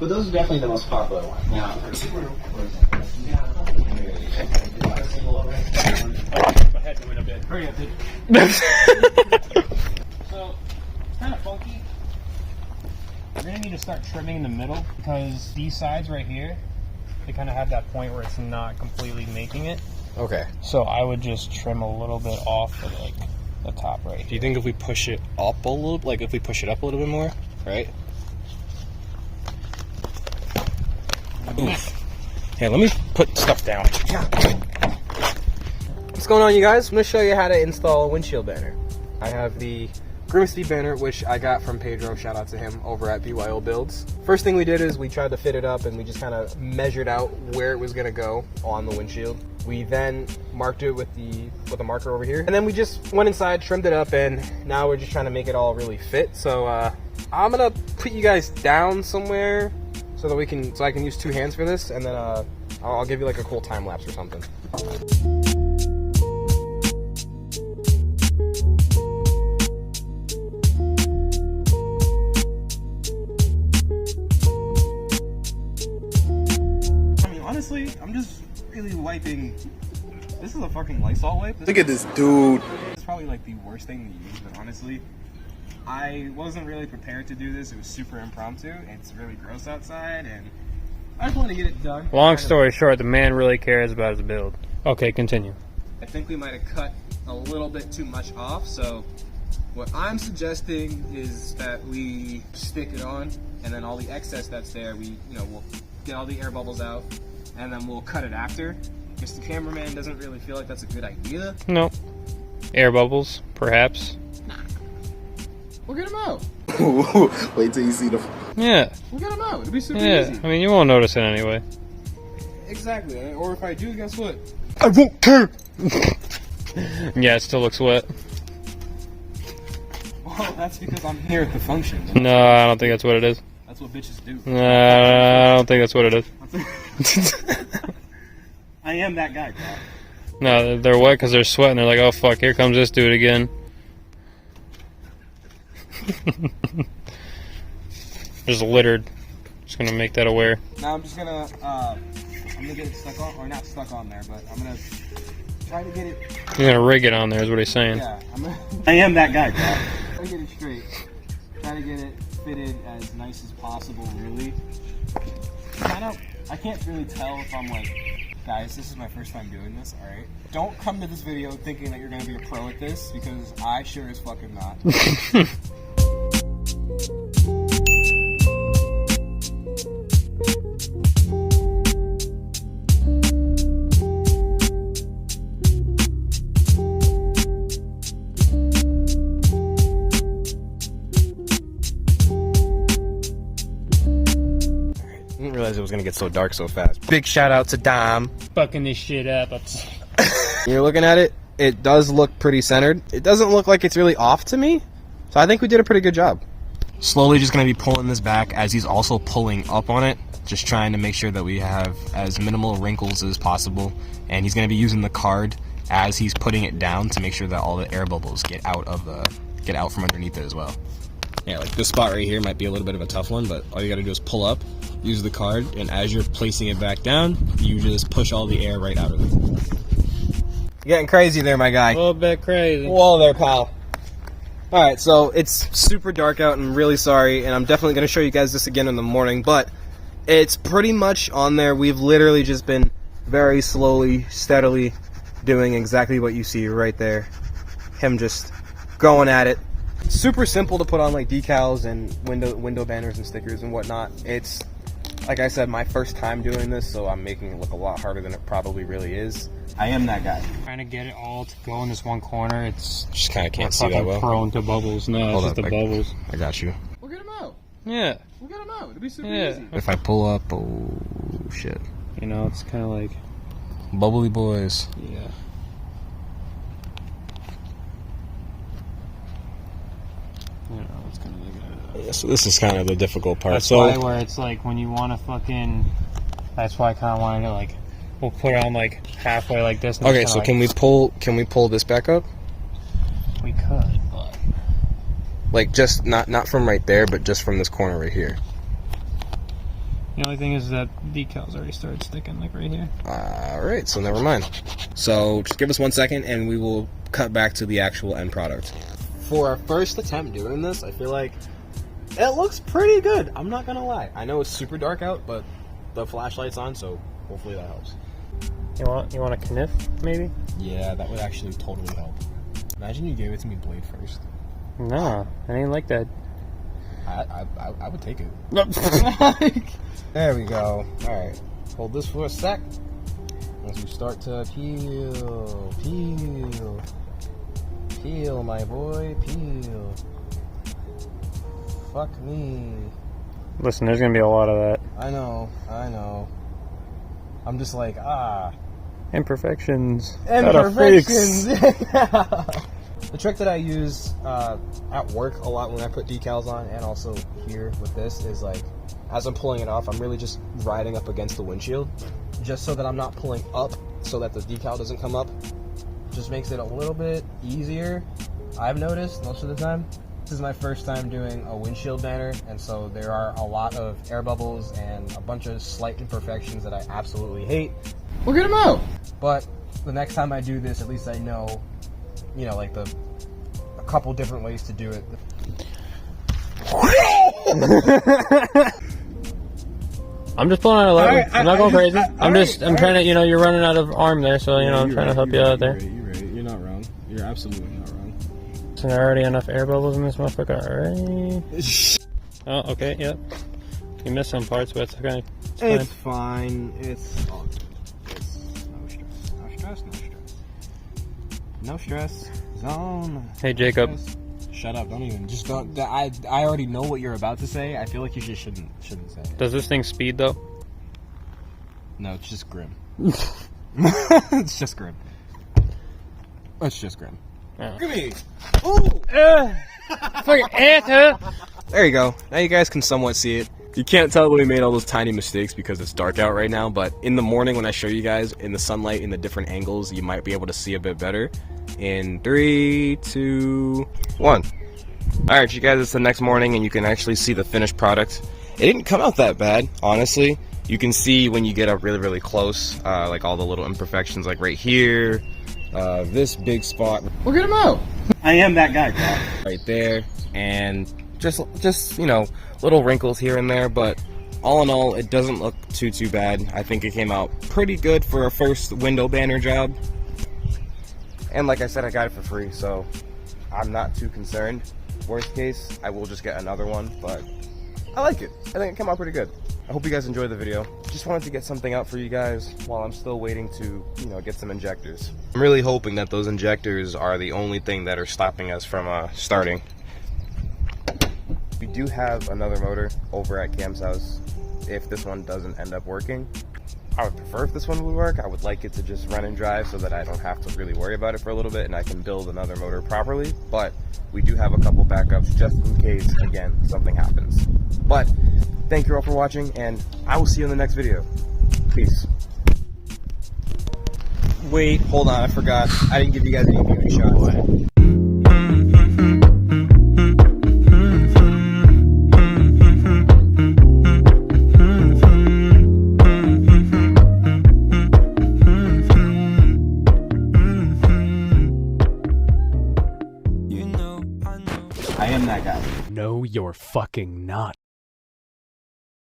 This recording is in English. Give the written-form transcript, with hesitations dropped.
But those are definitely the most popular ones. Now, for Subaru, for example, my head went a bit. Hurry up, dude. So, it's kind of funky. We're going to need to start trimming in the middle because these sides right here, they kind of have that point where it's not completely making it. Okay. So I would just trim a little bit off of like the top right here. Do you think if we push it up a little, like if we push it up a little bit more, right? Oof. Hey, let me put stuff down. What's going on, you guys? I'm going to show you how to install a windshield banner. I have the Grimacity banner, which I got from Pedro, shout out to him, over at BYO Builds. First thing we did is we tried to fit it up and we just kind of measured out where it was going to go on the windshield. We then marked it with a marker over here. And then we just went inside, trimmed it up, and now we're just trying to make it all really fit. So I'm going to put you guys down somewhere so that I can use two hands for this, and then I'll give you like a cool time lapse or something. Honestly, I'm just really wiping. This is a fucking Lysol wipe. Look at this dude. It's probably like the worst thing to use, but honestly, I wasn't really prepared to do this. It was super impromptu. It's really gross outside, and I just want to get it done. Long story short, the man really cares about his build. Okay, continue. I think we might have cut a little bit too much off, so what I'm suggesting is that we stick it on, and then all the excess that's there, we'll get all the air bubbles out, and then we'll cut it after. Because the cameraman doesn't really feel like that's a good idea. No. Air bubbles, perhaps. Nah. We'll get them out. Wait till you see them. Yeah. We'll get them out. It'll be super Yeah, easy. I mean, you won't notice it anyway. Exactly. Or if I do, guess what? I won't care. Yeah, it still looks wet. Well, that's because I'm here at the function. No, I don't think that's what it is. That's what bitches do. No, I don't think that's what it is. I am that guy, bro. No, they're wet because they're sweating. They're like, oh fuck, here comes this dude again. Just littered. Just gonna make that aware. Now I'm just gonna, get it stuck on, or not stuck on there, but I'm gonna try to get it. You're gonna rig it on there, is what he's saying. Yeah, I am that guy, bro. Try to get it straight. Try to get it fitted as nice as possible, really. I can't really tell if I'm like, guys, this is my first time doing this, alright? Don't come to this video thinking that you're gonna be a pro at this, because I sure as fucking not. I didn't realize it was gonna get so dark so fast. Big shout out to Dom. Fucking this shit up. You're looking at it, it does look pretty centered. It doesn't look like it's really off to me, so I think we did a pretty good job. Slowly just gonna be pulling this back as he's also pulling up on it, just trying to make sure that we have as minimal wrinkles as possible. And he's gonna be using the card as he's putting it down to make sure that all the air bubbles get out from underneath it as well. Yeah, like this spot right here might be a little bit of a tough one, but all you gotta do is pull up, use the card, and as you're placing it back down, you just push all the air right out of it. You're getting crazy there, my guy. A little bit crazy. Whoa there, pal. Alright, so it's super dark out, and I'm really sorry, and I'm definitely going to show you guys this again in the morning, but it's pretty much on there. We've literally just been very slowly, steadily doing exactly what you see right there. Him just going at it. Super simple to put on like decals and window banners and stickers and whatnot. It's, like I said, my first time doing this, so I'm making it look a lot harder than it probably really is. I am that guy. Trying to get it all to go in this one corner, it's Just kind of can't see that well. prone to bubbles. No, it's just the bubbles. I got you. We'll get them out. Yeah. We'll get them out. It'll be super Yeah. easy. If I pull up, oh shit. You know, it's kind of like, Bubbly boys. yeah. You know, it's kind of like Yeah, so this is kind of the difficult part. That's So why where it's like when you want to fucking, that's why I kind of wanted to like, we'll put it on like halfway like this. And okay, just so kinda can we pull this back up? we could, but Like just not from right there, but just from this corner right here. The only thing is that decals already started sticking, like right here. Alright, so never mind. So just give us 1 second and we will cut back to the actual end product. For our first attempt doing this, I feel like it looks pretty good. I'm not gonna lie. I know it's super dark out, but the flashlight's on, so hopefully that helps. You want a kniff, maybe? Yeah, that would actually totally help. Imagine you gave it to me blade first. No, I didn't like that. I would take it. There we go. Alright. Hold this for a sec. As we start to peel. Peel. Peel, my boy. Peel. Fuck me. Listen, there's gonna be a lot of that. I know. I'm just like, Imperfections. Imperfections. The trick that I use at work a lot when I put decals on, and also here with this, is like, as I'm pulling it off, I'm really just riding up against the windshield, just so that I'm not pulling up so that the decal doesn't come up. Just makes it a little bit easier, I've noticed, most of the time. This is my first time doing a windshield banner, and so there are a lot of air bubbles and a bunch of slight imperfections that I absolutely hate. We'll get him out. But the next time I do this, at least I know, like a couple different ways to do it. I'm just pulling out a lever. Right, I'm not going crazy. I'm trying to, right. you're running out of arm there, so, I'm trying to help you out there. You're right. You're not wrong. You're absolutely not wrong. So there are already enough air bubbles in this motherfucker. Alright. Oh, okay, yep. You missed some parts, but it's okay. It's fine. It's all good. No stress. No stress. Zone. Hey, Jacob. Shut up. Don't even. Just don't. I already know what you're about to say. I feel like you just shouldn't say it. Does this thing speed, though? No, it's just grim. It's just grim. It's just grim. Oh. Look at me. Ooh. Fucking ass, There you go. Now you guys can somewhat see it. You can't tell that we made all those tiny mistakes because it's dark out right now, but in the morning when I show you guys in the sunlight in the different angles, you might be able to see a bit better. In 3, 2, 1. Alright, you guys, it's the next morning and you can actually see the finished product. It didn't come out that bad, honestly. You can see when you get up really, really close, like all the little imperfections, like right here, this big spot. We'll get him out. I am that guy, bro. Right there, and just little wrinkles here and there, but all in all, it doesn't look too bad. I think it came out pretty good for a first window banner job. And like I said, I got it for free, so I'm not too concerned. Worst case, I will just get another one, but I like it. I think it came out pretty good. I hope you guys enjoyed the video. Just wanted to get something out for you guys while I'm still waiting to, get some injectors. I'm really hoping that those injectors are the only thing that are stopping us from starting. We do have another motor over at Cam's house if this one doesn't end up working. I would prefer if this one would work. I would like it to just run and drive so that I don't have to really worry about it for a little bit and I can build another motor properly. But we do have a couple backups just in case, again, something happens. But thank you all for watching, and I will see you in the next video. Peace. Wait, hold on, I forgot. I didn't give you guys any beauty shots. I am that guy. No, you're fucking not.